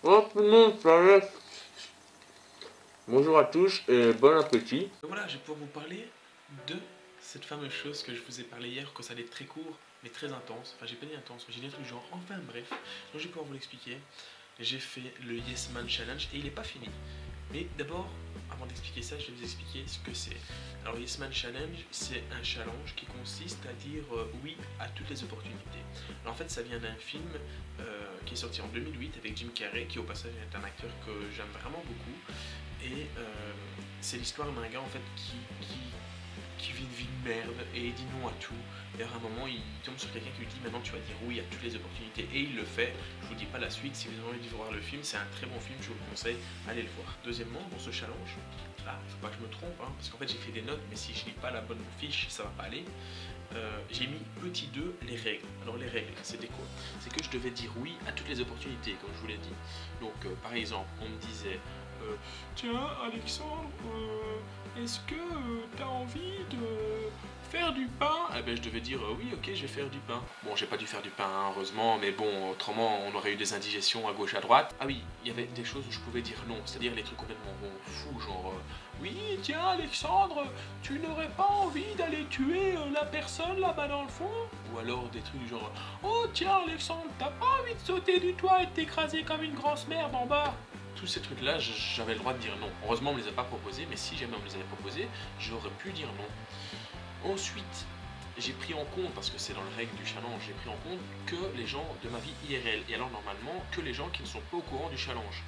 Oh tout le monde, ça va. Bonjour à tous et bon appétit. Voilà, je vais pouvoir vous parler de cette fameuse chose que je vous ai parlé hier, que ça allait être très court, mais très intense. Enfin, j'ai pas dit intense, mais j'ai dit un truc genre, enfin bref. Donc je vais pouvoir vous l'expliquer. J'ai fait le Yes Man Challenge et il n'est pas fini. Mais d'abord, avant d'expliquer ça, je vais vous expliquer ce que c'est. Alors, Yes Man Challenge, c'est un challenge qui consiste à dire oui à toutes les opportunités. Alors, en fait, ça vient d'un film qui est sorti en 2008 avec Jim Carrey, qui au passage est un acteur que j'aime vraiment beaucoup. Et c'est l'histoire d'un gars en fait qui vit une vie de merde et il dit non à tout. Et à un moment, il tombe sur quelqu'un qui lui dit maintenant tu vas dire oui à toutes les opportunités. Et il le fait. Je vous dis pas la suite. Si vous avez envie de voir le film, c'est un très bon film. Je vous le conseille. Allez le voir. Deuxièmement, dans ce challenge, là, faut pas que je me trompe, hein, parce qu'en fait j'ai fait des notes, mais si je lis pas la bonne fiche, ça va pas aller. J'ai mis petit 2 les règles. Alors les règles, c'était quoi? C'est que je devais dire oui à toutes les opportunités, comme je vous l'ai dit. Donc par exemple, on me disait tiens Alexandre, est-ce que tu as envie de faire du pain? Eh ben je devais dire oui, ok, je vais faire du pain. Bon, j'ai pas dû faire du pain, hein, heureusement, mais bon, autrement on aurait eu des indigestions à gauche à droite. Ah oui, il y avait des choses où je pouvais dire non, c'est-à-dire les trucs complètement fous, genre oui, tiens Alexandre, tu n'aurais pas envie d'aller tuer la personne là-bas dans le fond? Ou alors des trucs du genre oh tiens Alexandre, t'as pas envie de sauter du toit et de t'écraser comme une grosse merde en bas? Tous ces trucs-là, j'avais le droit de dire non. Heureusement, on ne me les a pas proposés, mais si jamais on me les avait proposés, j'aurais pu dire non. Ensuite, j'ai pris en compte, parce que c'est dans les règles du challenge, j'ai pris en compte que les gens de ma vie IRL, et alors normalement, que les gens qui ne sont pas au courant du challenge.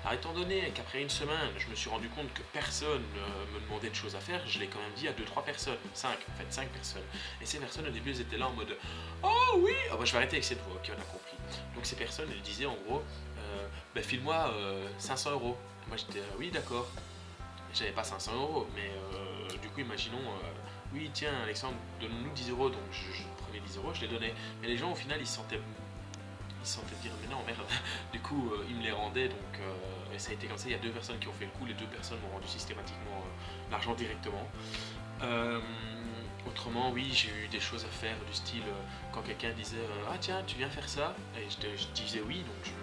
Alors, étant donné qu'après une semaine, je me suis rendu compte que personne me demandait de choses à faire, je l'ai quand même dit à 2-3 personnes, 5 en fait, 5 personnes. Et ces personnes au début, elles étaient là en mode oh oui, oh, bah, je vais arrêter avec cette voix, ok, on a compris. Donc ces personnes, elles disaient en gros bah, file-moi 500 euros. Moi j'étais oui, d'accord. J'avais pas 500 euros, mais du coup, imaginons oui, tiens, Alexandre, donne-nous 10 euros. Donc je prenais 10 euros, je les donnais. Mais les gens, au final, ils se sentaient dire mais non, merde. Du coup, ils me les rendaient. Donc et ça a été comme ça. Il y a 2 personnes qui ont fait le coup. Les 2 personnes m'ont rendu systématiquement l'argent directement. Autrement, oui, j'ai eu des choses à faire du style quand quelqu'un disait ah tiens, tu viens faire ça, et je disais oui, donc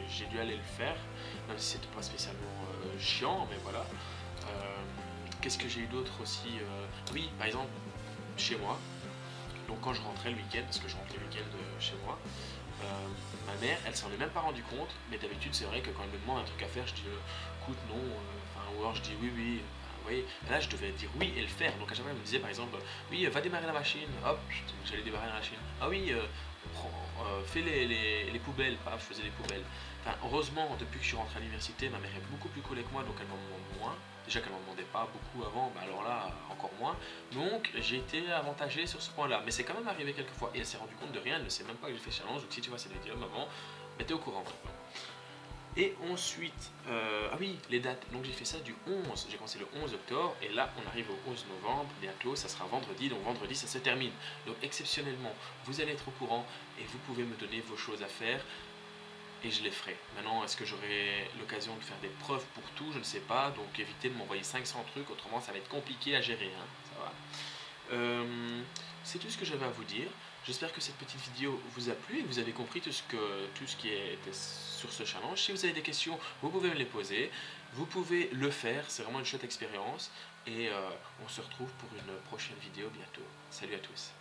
j'ai dû aller le faire, même si c'était pas spécialement chiant, mais voilà. Qu'est-ce que j'ai eu d'autre aussi? Oui, par exemple, chez moi, donc quand je rentrais le week-end, parce que je rentrais le week-end chez moi, ma mère, elle s'en est même pas rendu compte, mais d'habitude, c'est vrai que quand elle me demande un truc à faire, je dis écoute, non, ou alors je dis oui, oui. Vous voyez, là je devais dire oui et le faire. Donc à chaque fois elle me disait par exemple oui, va démarrer la machine, hop, j'allais démarrer la machine. Ah oui, fais les poubelles, paf, je faisais les poubelles. Enfin, heureusement, depuis que je suis rentré à l'université, ma mère est beaucoup plus cool avec moi, donc elle m'en demande moins. Déjà qu'elle m'en demandait pas beaucoup avant, bah alors là, encore moins. Donc j'ai été avantagé sur ce point-là. Mais c'est quand même arrivé quelques fois. Et elle s'est rendue compte de rien, elle ne sait même pas que j'ai fait challenge. Donc si tu vois cette vidéo, maman, mais t'es au courant maintenant. Et ensuite, ah oui, les dates. Donc j'ai fait ça du 11, j'ai commencé le 11 octobre, et là on arrive au 11 novembre, bientôt, ça sera vendredi, donc vendredi ça se termine. Donc exceptionnellement, vous allez être au courant, et vous pouvez me donner vos choses à faire, et je les ferai. Maintenant, est-ce que j'aurai l'occasion de faire des preuves pour tout? Je ne sais pas, donc évitez de m'envoyer 500 trucs, autrement ça va être compliqué à gérer, hein, ça va. C'est tout ce que j'avais à vous dire. J'espère que cette petite vidéo vous a plu et que vous avez compris tout ce qui était sur ce challenge. Si vous avez des questions, vous pouvez me les poser. Vous pouvez le faire, c'est vraiment une chouette expérience. Et on se retrouve pour une prochaine vidéo bientôt. Salut à tous.